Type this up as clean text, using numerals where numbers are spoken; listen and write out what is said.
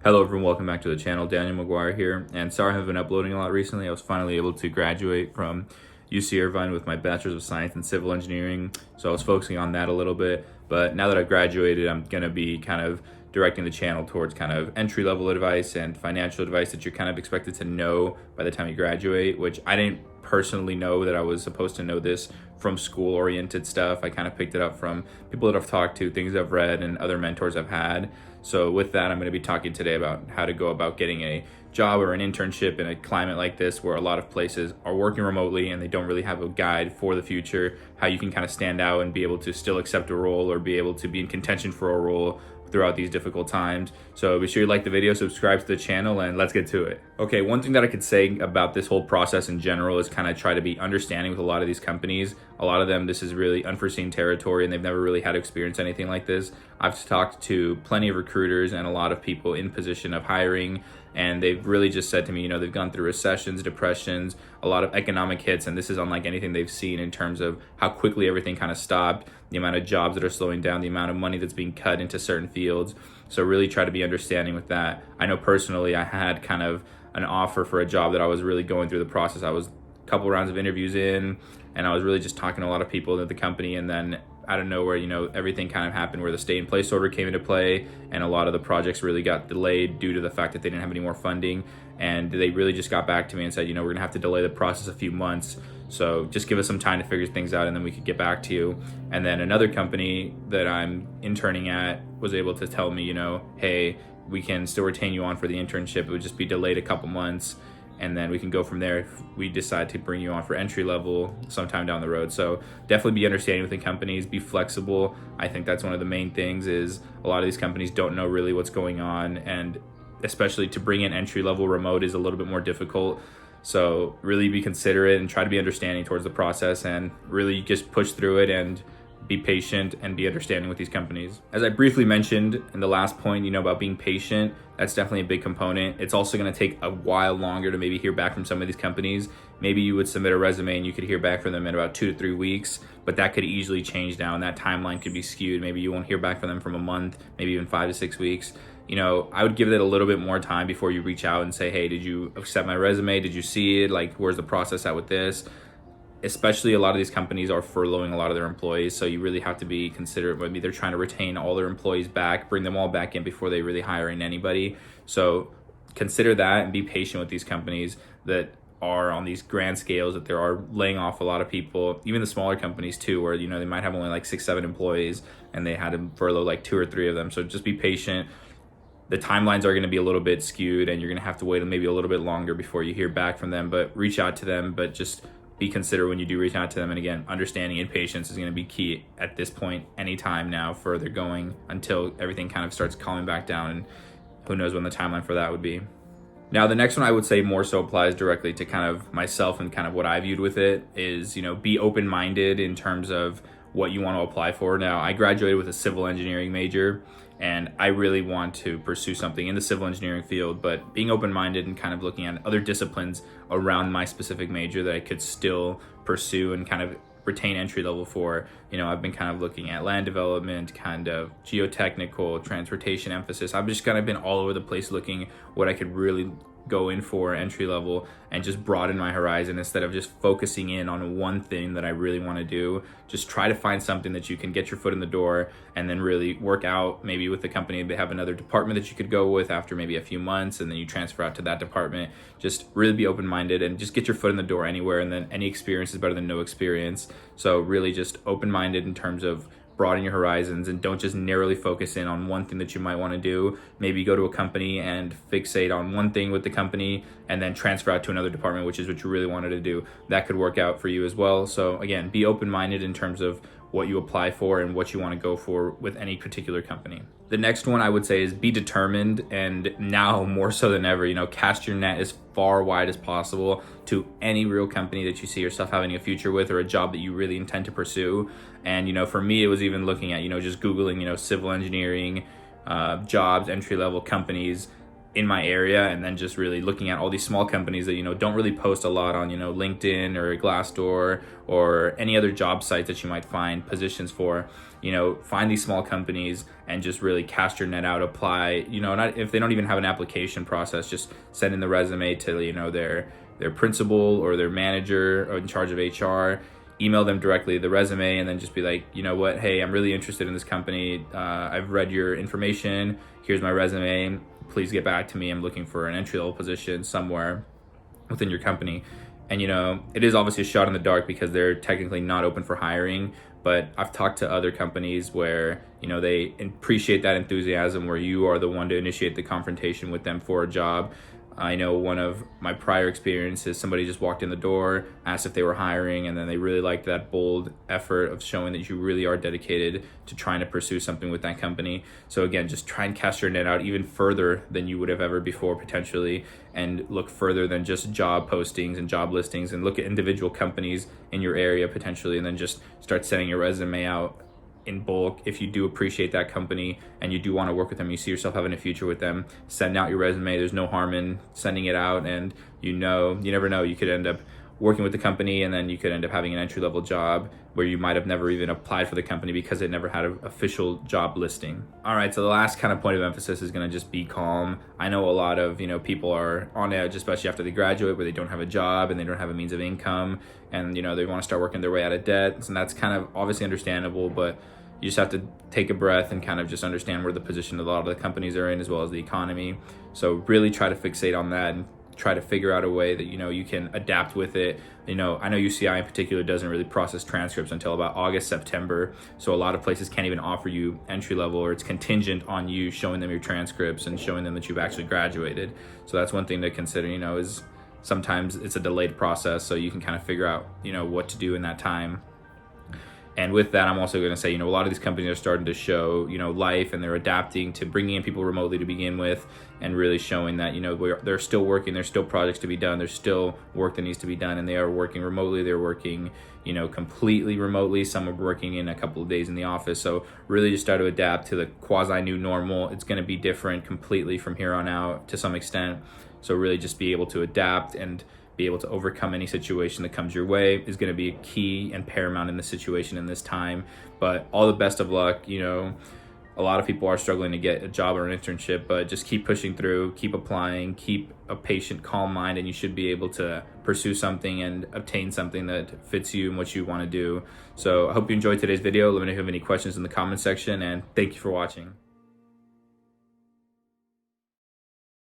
Hello everyone, welcome back to the channel. Daniel McGuire here, and sorry I haven't been uploading a lot recently. I was finally able to graduate from UC Irvine with my Bachelor's of Science in Civil Engineering, so I was focusing on that a little bit. But now that I've graduated, I'm going to be kind of directing the channel towards kind of entry-level advice and financial advice that you're kind of expected to know by the time you graduate, which I didn't personally know that I was supposed to know this from school-oriented stuff. I kind of picked it up from people that I've talked to, things I've read, and other mentors I've had. So with that, I'm going to be talking today about how to go about getting a job or an internship in a climate like this where a lot of places are working remotely and they don't really have a guide for the future, how you can kind of stand out and be able to still accept a role or be able to be in contention for a role throughout these difficult times. So be sure you like the video, subscribe to the channel, and let's get to it. Okay, one thing that I could say about this whole process in general is kind of try to be understanding with a lot of these companies. A lot of them, this is really unforeseen territory and they've never really had to experience anything like this. I've talked to plenty of recruiters and a lot of people in position of hiring, and they've really just said to me, they've gone through recessions, depressions, a lot of economic hits, and this is unlike anything they've seen in terms of how quickly everything kind of stopped, the amount of jobs that are slowing down, the amount of money that's being cut into certain fields. So really try to be understanding with that. I know personally I had kind of an offer for a job that I was really going through the process. I was a couple rounds of interviews in, and I was really just talking to a lot of people at the company, and then out of nowhere, everything kind of happened where the stay in place order came into play, and a lot of the projects really got delayed due to the fact that they didn't have any more funding. And they really just got back to me and said, we're gonna have to delay the process a few months. So just give us some time to figure things out and then we could get back to you. And then another company that I'm interning at was able to tell me, hey, we can still retain you on for the internship. It would just be delayed a couple months, and then we can go from there if we decide to bring you on for entry level sometime down the road. So definitely be understanding with the companies, be flexible. I think that's one of the main things. Is a lot of these companies don't know really what's going on, and especially to bring in entry level remote is a little bit more difficult. So really be considerate and try to be understanding towards the process, and really just push through it and be patient and be understanding with these companies. As I briefly mentioned in the last point, about being patient, that's definitely a big component. It's also going to take a while longer to maybe hear back from some of these companies. Maybe you would submit a resume and you could hear back from them in about 2 to 3 weeks, but that could easily change now, and that timeline could be skewed. Maybe you won't hear back from them from a month, maybe even 5 to 6 weeks. I would give it a little bit more time before you reach out and say, hey, did you accept my resume? Did you see it? Like, where's the process at with this? Especially a lot of these companies are furloughing a lot of their employees, so you really have to be considerate. Maybe they're trying to retain all their employees back, bring them all back in before they really hire in anybody. So consider that and be patient with these companies that are on these grand scales, that they are laying off a lot of people, even the smaller companies too, where they might have only like 6-7 employees and they had to furlough like 2 or 3 of them. So just be patient. The timelines are going to be a little bit skewed, and you're going to have to wait maybe a little bit longer before you hear back from them, but reach out to them. But just be considerate when you do reach out to them. And again, understanding and patience is going to be key at this point, anytime now further going, until everything kind of starts calming back down, and who knows when the timeline for that would be. Now, the next one I would say more so applies directly to kind of myself and kind of what I viewed with it is, be open-minded in terms of what you want to apply for. Now, I graduated with a civil engineering major, and I really want to pursue something in the civil engineering field, but being open-minded and kind of looking at other disciplines around my specific major that I could still pursue and kind of retain entry level for. I've been kind of looking at land development, kind of geotechnical, transportation emphasis. I've just kind of been all over the place looking what I could really go in for entry level and just broaden my horizon instead of just focusing in on one thing that I really want to do. Just try to find something that you can get your foot in the door and then really work out. Maybe with the company, they have another department that you could go with after maybe a few months, and then you transfer out to that department. Just really be open-minded and just get your foot in the door anywhere, and then any experience is better than no experience. So really just open-minded in terms of broaden your horizons, and don't just narrowly focus in on one thing that you might want to do. Maybe go to a company and fixate on one thing with the company and then transfer out to another department, which is what you really wanted to do. That could work out for you as well. So again, be open-minded in terms of what you apply for and what you want to go for with any particular company. The next one I would say is be determined, and now more so than ever, cast your net as far wide as possible to any real company that you see yourself having a future with, or a job that you really intend to pursue. And for me, it was even looking at just Googling civil engineering jobs, entry level companies. in my area, and then just really looking at all these small companies that, don't really post a lot on, LinkedIn or Glassdoor or any other job site that you might find positions for. Find these small companies and just really cast your net out, apply, not if they don't even have an application process, just send in the resume to, their principal or their manager in charge of HR, email them directly the resume, and then just be like, what, hey, I'm really interested in this company. I've read your information. Here's my resume. Please get back to me. I'm looking for an entry-level position somewhere within your company. And, it is obviously a shot in the dark because they're technically not open for hiring. But I've talked to other companies where, they appreciate that enthusiasm where you are the one to initiate the confrontation with them for a job. I know one of my prior experiences, somebody just walked in the door, asked if they were hiring, and then they really liked that bold effort of showing that you really are dedicated to trying to pursue something with that company. So again, just try and cast your net out even further than you would have ever before potentially, and look further than just job postings and job listings, and look at individual companies in your area potentially, and then just start sending your resume out in bulk. If you do appreciate that company and you do want to work with them, you see yourself having a future with them, send out your resume. There's no harm in sending it out, and you never know, you could end up working with the company, and then you could end up having an entry-level job where you might have never even applied for the company because it never had an official job listing. All right, so the last kind of point of emphasis is going to just be calm. I know a lot of people are on edge, especially after they graduate, where they don't have a job and they don't have a means of income, and they want to start working their way out of debt, and that's kind of obviously understandable, but you just have to take a breath and kind of just understand where the position a lot of the companies are in, as well as the economy. So really try to fixate on that and try to figure out a way that you can adapt with it. I know UCI in particular doesn't really process transcripts until about August, September. So a lot of places can't even offer you entry level, or it's contingent on you showing them your transcripts and showing them that you've actually graduated. So that's one thing to consider, is sometimes it's a delayed process, so you can kind of figure out, what to do in that time. And with that, I'm also going to say, a lot of these companies are starting to show, life, and they're adapting to bringing in people remotely to begin with, and really showing that, they're still working, there's still projects to be done, there's still work that needs to be done, and they are working remotely, they're working, completely remotely. Some are working in a couple of days in the office. So really just start to adapt to the quasi new normal. It's going to be different completely from here on out to some extent. So really just be able to adapt and be able to overcome any situation that comes your way is going to be key and paramount in this situation in this time. But all the best of luck. A lot of people are struggling to get a job or an internship, but just keep pushing through, keep applying, keep a patient, calm mind, and you should be able to pursue something and obtain something that fits you and what you want to do. So I hope you enjoyed today's video. Let me know if you have any questions in the comment section, and thank you for watching.